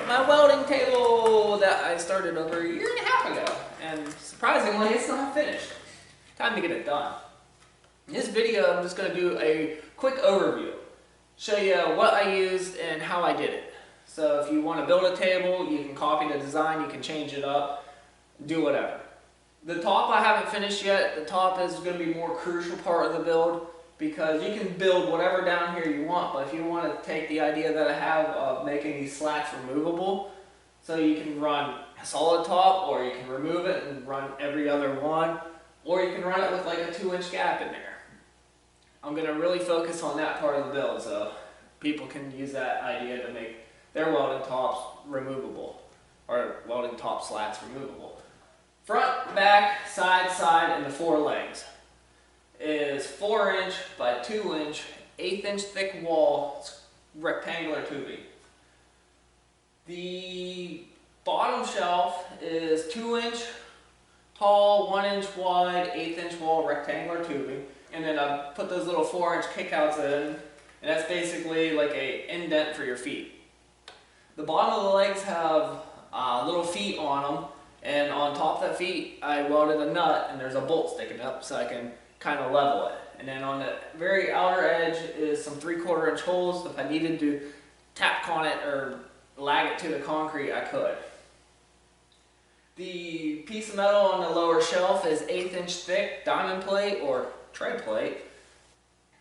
my welding table that I started over a year and a half ago, and surprisingly it's not finished. Time to get it done. In this video I'm just going to do a quick overview, show you what I used and how I did it. So if you want to build a table, you can copy the design, you can change it up, do whatever. The top I haven't finished yet. The top is going to be more crucial part of the build, because you can build whatever down here you want, but if you want to take the idea that I have of making these slats removable, so you can run a solid top, or you can remove it and run every other one, or you can run it with like a 2-inch gap in there. I'm going to really focus on that part of the build so people can use that idea to make their welding tops removable, or welding top slats removable. Front, back, side, side, and the 4 legs is 4-inch by 2-inch, 1/8-inch thick wall, rectangular tubing. The bottom shelf is 2-inch tall, 1-inch wide, 1/8-inch wall, rectangular tubing. And then I put those little 4-inch kickouts in, and that's basically like a indent for your feet. The bottom of the legs have little feet on them, and on top of that feet I welded a nut, and there's a bolt sticking up so I can kind of level it. And then on the very outer edge is some 3/4 inch holes. If I needed to tap on it or lag it to the concrete, I could. The piece of metal on the lower shelf is 1/8-inch thick diamond plate or tread plate.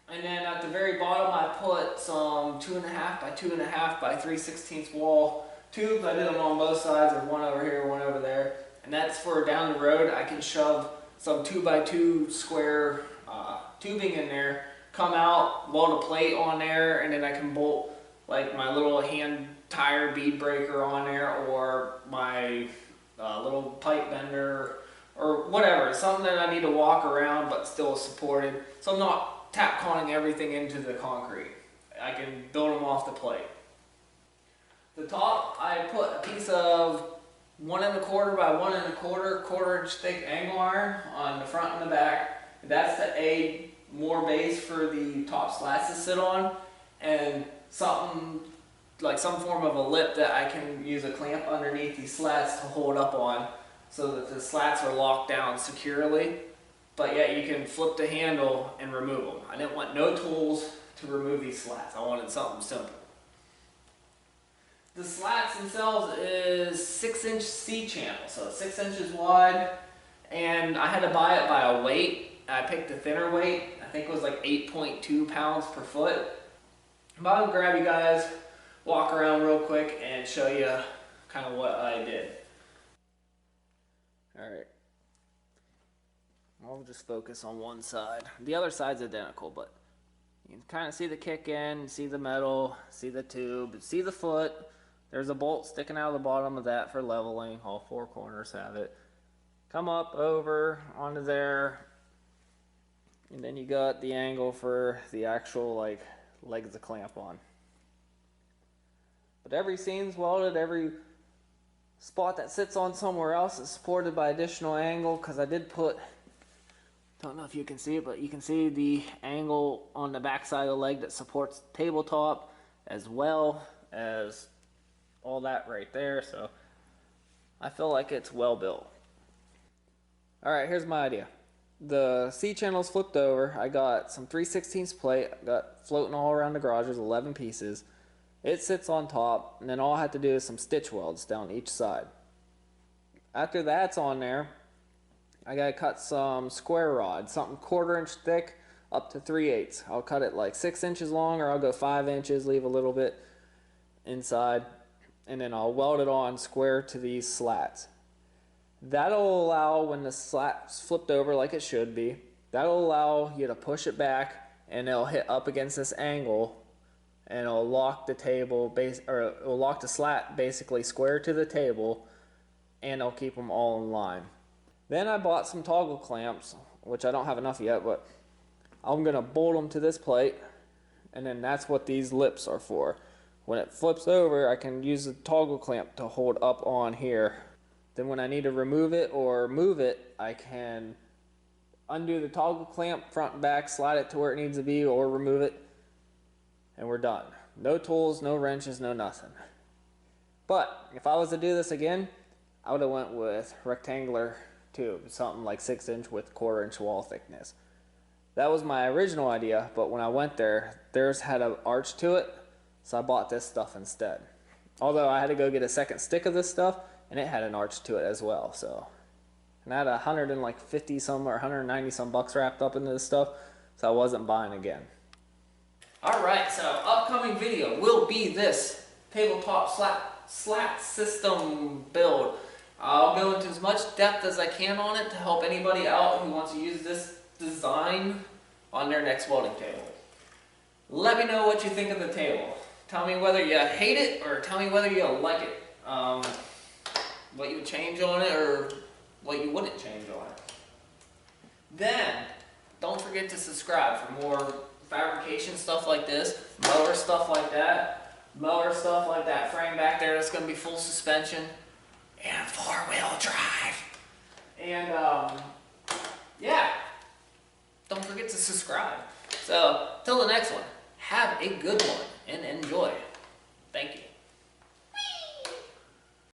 And then at the very bottom I put some 2.5 by 2.5 by 3/16 wall tubes. I did them on both sides. There's one over here, one over there. And that's for down the road I can shove some 2x2 square tubing in there, come out, weld a plate on there, and then I can bolt like my little hand tire bead breaker on there, or my little pipe bender, or whatever, something that I need to walk around but still supported, so I'm not tap conning everything into the concrete. I can build them off the plate. The top, I put a piece of 1¼ by 1¼ 1/4-inch thick angle iron on the front and the back. That's to aid more base for the top slats to sit on, and something like some form of a lip that I can use a clamp underneath these slats to hold up on, so that the slats are locked down securely, but yet you can flip the handle and remove them. I didn't want no tools to remove these slats. I wanted something simple. The slats themselves is 6-inch C-channel, so 6 inches wide, and I had to buy it by a weight. I picked a thinner weight. I think it was like 8.2 pounds per foot. But I'll grab you guys, walk around real quick, and show you kind of what I did. Alright. I'll just focus on one side. The other side's identical, but you can kind of see the kick in, see the metal, see the tube, see the foot. There's a bolt sticking out of the bottom of that for leveling. All 4 corners have it. Come up, over, onto there. And then you got the angle for the actual legs to clamp on. But every seam's welded, every spot that sits on somewhere else is supported by additional angle, because I did put, don't know if you can see it, but you can see the angle on the back side of the leg that supports the tabletop, as well as all that right there. So I feel like it's well built. Alright, here's my idea. The C-channel's flipped over. I got some 3/16 plate, I got floating all around the garage. There's 11 pieces. It sits on top, and then all I have to do is some stitch welds down each side. After that's on there, I gotta cut some square rod, something 1/4-inch thick up to 3/8. I'll cut it like 6 inches long, or I'll go 5 inches, leave a little bit inside, and then I'll weld it on square to these slats. That'll allow, when the slat's flipped over like it should be, that'll allow you to push it back, and it'll hit up against this angle, and it'll lock the table or it'll lock the slat basically square to the table, and it'll keep them all in line. Then I bought some toggle clamps, which I don't have enough yet, but I'm gonna bolt them to this plate, and then that's what these lips are for. When it flips over, I can use the toggle clamp to hold up on here. Then when I need to remove it or move it, I can undo the toggle clamp front and back, slide it to where it needs to be, or remove it, and we're done. No tools, no wrenches, no nothing. But if I was to do this again, I would have went with rectangular tube, something like 6" with 1/4" wall thickness. That was my original idea, but when I went there, theirs had an arch to it, so I bought this stuff instead. Although I had to go get a second stick of this stuff, and it had an arch to it as well. So, and I had 150 some or 190 some bucks wrapped up into this stuff, so I wasn't buying again. All right, so upcoming video will be this tabletop slat system build. I'll go into as much depth as I can on it to help anybody out who wants to use this design on their next welding table. Let me know what you think of the table. Tell me whether you hate it or tell me whether you like it. What you would change on it or what you wouldn't change on it. Then, don't forget to subscribe for more fabrication stuff like this, mower stuff like that, frame back there that's going to be full suspension, and 4-wheel drive. And yeah, don't forget to subscribe. So, till the next one, have a good one and enjoy. Thank you.